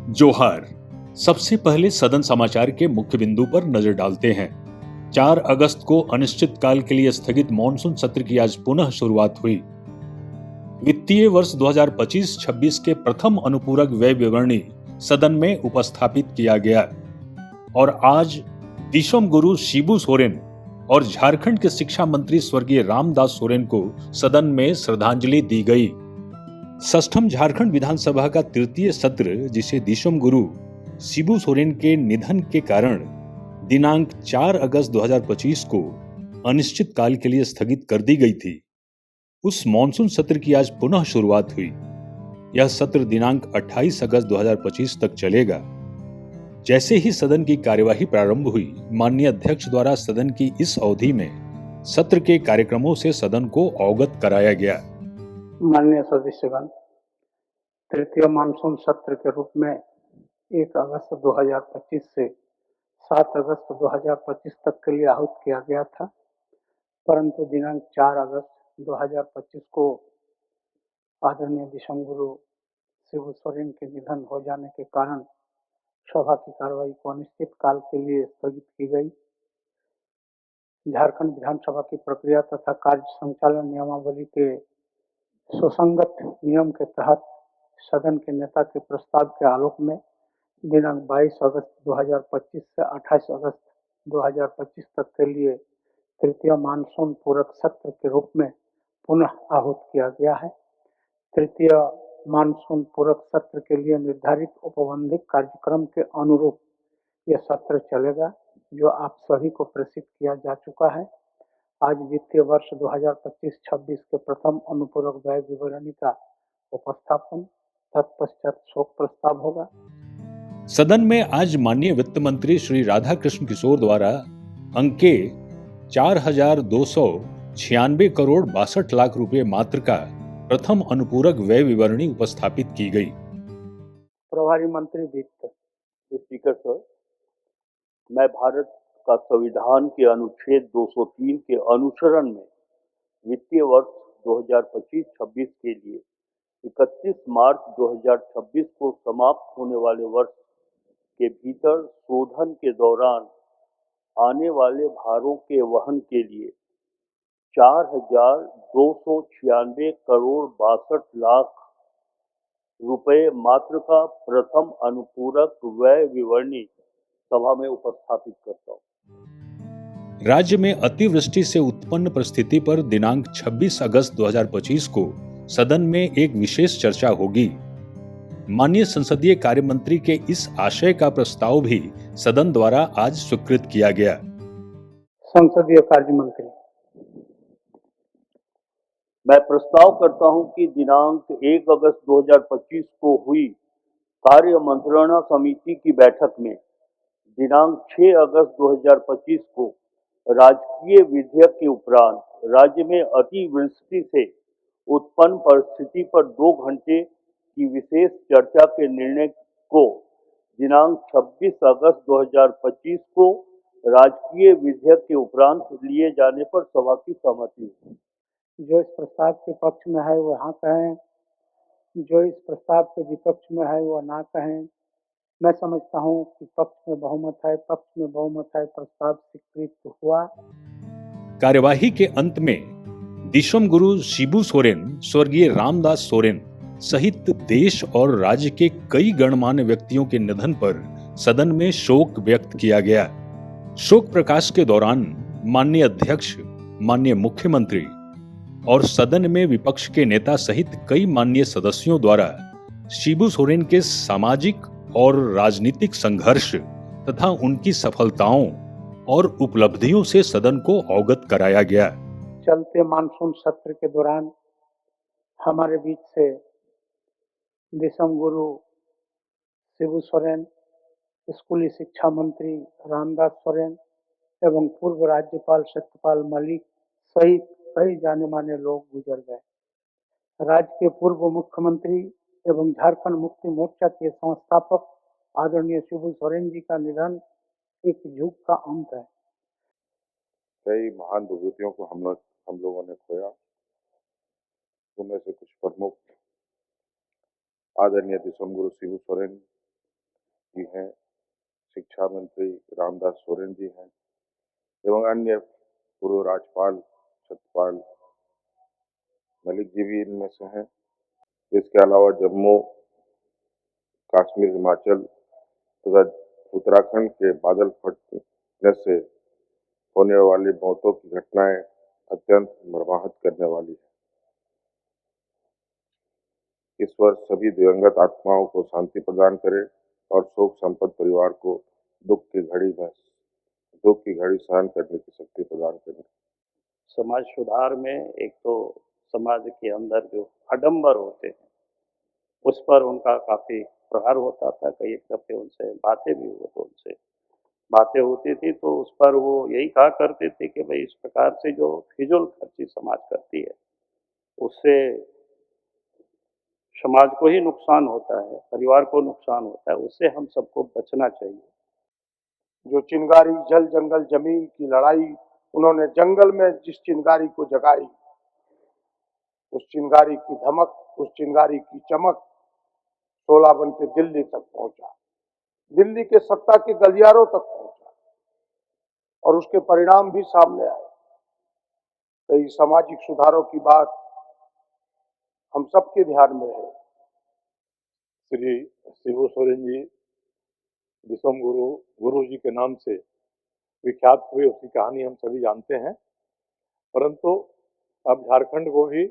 जोहार। सबसे पहले सदन समाचार के मुख्य बिंदु पर नजर डालते हैं। 4 अगस्त को अनिश्चितकाल के लिए स्थगित मॉनसून सत्र की आज पुनः शुरुआत हुई। वित्तीय वर्ष 2025-26 के प्रथम अनुपूरक व्यय विवरणी सदन में उपस्थापित किया गया और आज दिसोम गुरु शिबू सोरेन और झारखंड के शिक्षा मंत्री स्वर्गीय रामदास सोरेन को सदन में श्रद्धांजलि दी गई। षष्ठम झारखंड विधानसभा का तृतीय सत्र, जिसे दिसोम गुरु शिबू सोरेन के निधन के कारण दिनांक 4 अगस्त 2025 को अनिश्चितकाल के लिए स्थगित कर दी गई थी, उस मॉनसून सत्र की आज पुनः शुरुआत हुई। यह सत्र दिनांक 28 अगस्त 2025 तक चलेगा। जैसे ही सदन की कार्यवाही प्रारंभ हुई, माननीय अध्यक्ष द्वारा सदन की इस अवधि में सत्र के कार्यक्रमों से सदन को अवगत कराया गया। माननीय सदस्यगण, तृतीय मानसून सत्र के रूप में 1 अगस्त 2025 से 7 अगस्त 2025 तक के लिए आहूत किया गया था, परंतु दिनांक 4 अगस्त 2025 को आदरणीय दिसोम गुरु शिबू सोरेन के निधन हो जाने के कारण सभा की कार्रवाई को अनिश्चित काल के लिए स्थगित की गई। झारखंड विधानसभा की प्रक्रिया तथा कार्य संचालन नियमावली के सुसंगत नियम के तहत सदन के नेता के प्रस्ताव के आलोक में दिनांक 22 अगस्त 2025 से 28 अगस्त 2025 तक के लिए तृतीय मानसून पूरक सत्र के रूप में पुनः आहूत किया गया है। तृतीय मानसून पूरक सत्र के लिए निर्धारित औपबंधिक कार्यक्रम के अनुरूप यह सत्र चलेगा, जो आप सभी को प्रेषित किया जा चुका है। आज वित्तीय वर्ष 2025-26 के प्रथम अनुपूरक व्यय विवरणी का उपस्थापन, तत्पश्चात शोक प्रस्ताव होगा। सदन में आज माननीय वित्त मंत्री श्री राधाकृष्ण किशोर द्वारा अंके 4,296 करोड़ 62 लाख रुपए मात्र का प्रथम अनुपूरक व्यय विवरणी उपस्थापित की गई। प्रभारी मंत्री वित्त। स्पीकर सर, मैं भारत का संविधान के अनुच्छेद 203 के अनुसरण में वित्तीय वर्ष 2025-26 के लिए 31 मार्च 2026 को समाप्त होने वाले वर्ष के भीतर शोधन के दौरान आने वाले भारों के वहन के लिए 4,296 करोड़ 62 लाख रुपए मात्र का प्रथम अनुपूरक व्यय विवरणी सभा में उपस्थापित करता हूँ। राज्य में अतिवृष्टि से उत्पन्न परिस्थिति पर दिनांक 26 अगस्त 2025 को सदन में एक विशेष चर्चा होगी। माननीय संसदीय कार्य मंत्री के इस आशय का प्रस्ताव भी सदन द्वारा आज स्वीकृत किया गया। संसदीय कार्य मंत्री। मैं प्रस्ताव करता हूं कि दिनांक 1 अगस्त 2025 को हुई कार्य मंत्रणा समिति की बैठक में दिनांक 6 अगस्त 2025 को राजकीय विधेयक के उपरांत राज्य में अतिवृष्टि से उत्पन्न परिस्थिति पर 2 घंटे की विशेष चर्चा के निर्णय को दिनांक 26 अगस्त 2025 को राजकीय विधेयक के उपरांत लिए जाने पर सभा की सहमति हुई। जो इस प्रस्ताव के पक्ष में है वो हाँ कहें, जो इस प्रस्ताव के विपक्ष में है वो ना कहें। मैं समझता हूँ कि पक्ष में बहुमत है, प्रस्ताव स्वीकृत हुआ। कार्यवाही के अंत में दिसोम गुरु शिबू सोरेन, स्वर्गीय रामदास सोरेन सहित देश और राज्य के कई गणमान्य व्यक्तियों के निधन पर सदन में शोक व्यक्त किया गया। शोक प्रकाश के दौरान माननीय अध्यक्ष, माननीय मुख्यमंत्री और सदन में विपक्ष के नेता सहित कई माननीय सदस्यों द्वारा शिबू सोरेन के सामाजिक और राजनीतिक संघर्ष तथा उनकी सफलताओं और उपलब्धियों से सदन को अवगत कराया गया। चलते मानसून सत्र के दौरान हमारे बीच से दिसोम गुरु शिबू सोरेन, स्कूली शिक्षा मंत्री रामदास सोरेन एवं पूर्व राज्यपाल सत्यपाल मलिक सहित कई जाने माने लोग गुजर गए। राज्य के पूर्व मुख्यमंत्री एवं झारखंड मुक्ति मोर्चा के संस्थापक आदरणीय शिबू सोरेन जी का निधन एक युग का अंत है। कई महान विभूतियों को हम लोगों ने खोया। उनमें से कुछ प्रमुख आदरणीय दिसोम गुरु शिबू सोरेन जी हैं, शिक्षा मंत्री रामदास सोरेन जी हैं एवं अन्य पूर्व राज्यपाल सत्यपाल मलिक जी भी इनमें से हैं। इसके अलावा जम्मू कश्मीर, हिमाचल तथा उत्तराखंड के बादल फटने से होने वाली मौतों की घटनाएं अत्यंत मर्माहत करने वाली है। इस वर्ष सभी दिवंगत आत्माओं को शांति प्रदान करे और शोक संपन्न परिवार को दुख की घड़ी सहन करने की शक्ति प्रदान करे। समाज सुधार में एक तो समाज के अंदर जो आडंबर होते हैं उस पर उनका काफ़ी प्रहार होता था। कई एक दफ़े उनसे बातें भी हुई, तो उनसे बातें होती थी तो उस पर वो यही कहा करते थे कि भाई इस प्रकार से जो फिजूल खर्ची समाज करती है उससे समाज को ही नुकसान होता है, परिवार को नुकसान होता है, उससे हम सबको बचना चाहिए। जो चिंगारी जल जंगल जमीन की लड़ाई उन्होंने जंगल में जिस चिंगारी को जगाई, उस चिंगारी की धमक, उस चिंगारी की चमक 16 बन के दिल्ली तक पहुंचा, दिल्ली के सत्ता के गलियारों तक पहुंचा और उसके परिणाम भी सामने आए। कई सामाजिक सुधारों की बात हम सबके ध्यान में है। श्री शिबू सोरेन जी विश्वम गुरु जी के नाम से विख्यात हुए, उसकी कहानी हम सभी जानते हैं। परंतु अब झारखंड को भी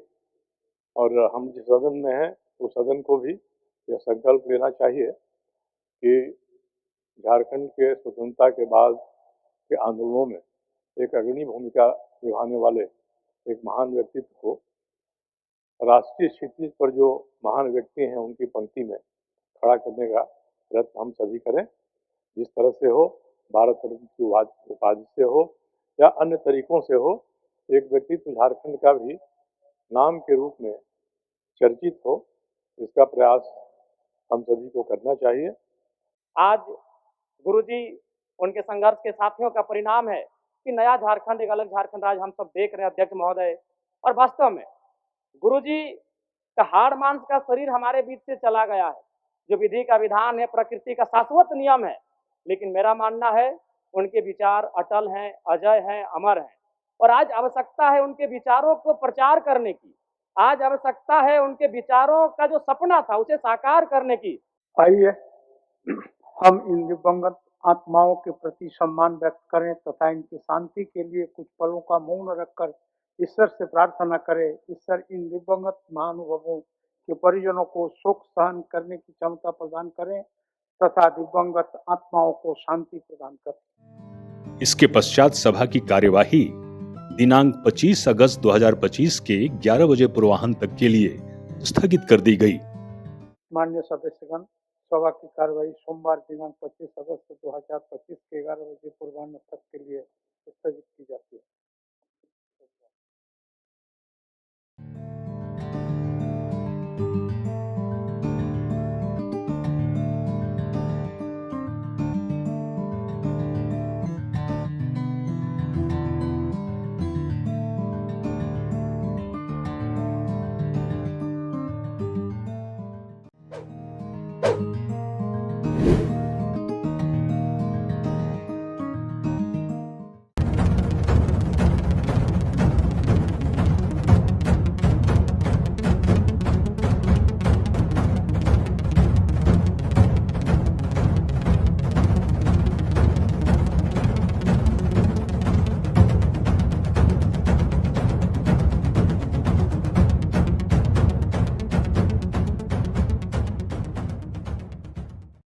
और हम जिस सदन में हैं उस सदन को भी यह संकल्प लेना चाहिए कि झारखंड के स्वतंत्रता के बाद के आंदोलनों में एक अग्रणी भूमिका निभाने वाले एक महान व्यक्तित्व को राष्ट्रीय क्षितिज पर जो महान व्यक्ति हैं उनकी पंक्ति में खड़ा करने का प्रयत्न हम सभी करें। जिस तरह से हो, भारत रत्न की उपाधि से हो या अन्य तरीकों से हो, एक व्यक्तित्व झारखंड का भी नाम के रूप में चर्चित हो, इसका प्रयास हम सभी को करना चाहिए। आज गुरुजी उनके संघर्ष के साथियों का परिणाम है कि नया झारखंड, एक अलग झारखंड आज हम सब देख रहे हैं, अध्यक्ष महोदय। और वास्तव में गुरुजी का हाड़ मांस का शरीर हमारे बीच से चला गया है। जो विधि का विधान है, प्रकृति का शाश्वत नियम है, लेकिन मेरा मानना है उनके विचार अटल हैं, अजय हैं, अमर हैं। और आज आवश्यकता है उनके विचारों को प्रचार करने की। आज आवश्यकता है उनके विचारों का जो सपना था उसे साकार करने की। आइए हम इन दिवंगत आत्माओं के प्रति सम्मान व्यक्त करें तथा इनकी शांति के लिए कुछ पलों का मौन रखकर ईश्वर से प्रार्थना करें। ईश्वर इन दिवंगत महानुभावों के परिजनों को शोक सहन करने की क्षमता प्रदान करें तथा दिवंगत आत्माओं को शांति प्रदान करें। इसके पश्चात सभा की कार्यवाही दिनांक 25 अगस्त 2025 के 11 बजे पूर्वाह्न तक के लिए स्थगित कर दी गई। माननीय सदस्यगण, सभा की कार्यवाही सोमवार दिनांक 25 अगस्त 2025 के 11 बजे पूर्वाह्न तक के लिए स्थगित की जाती है।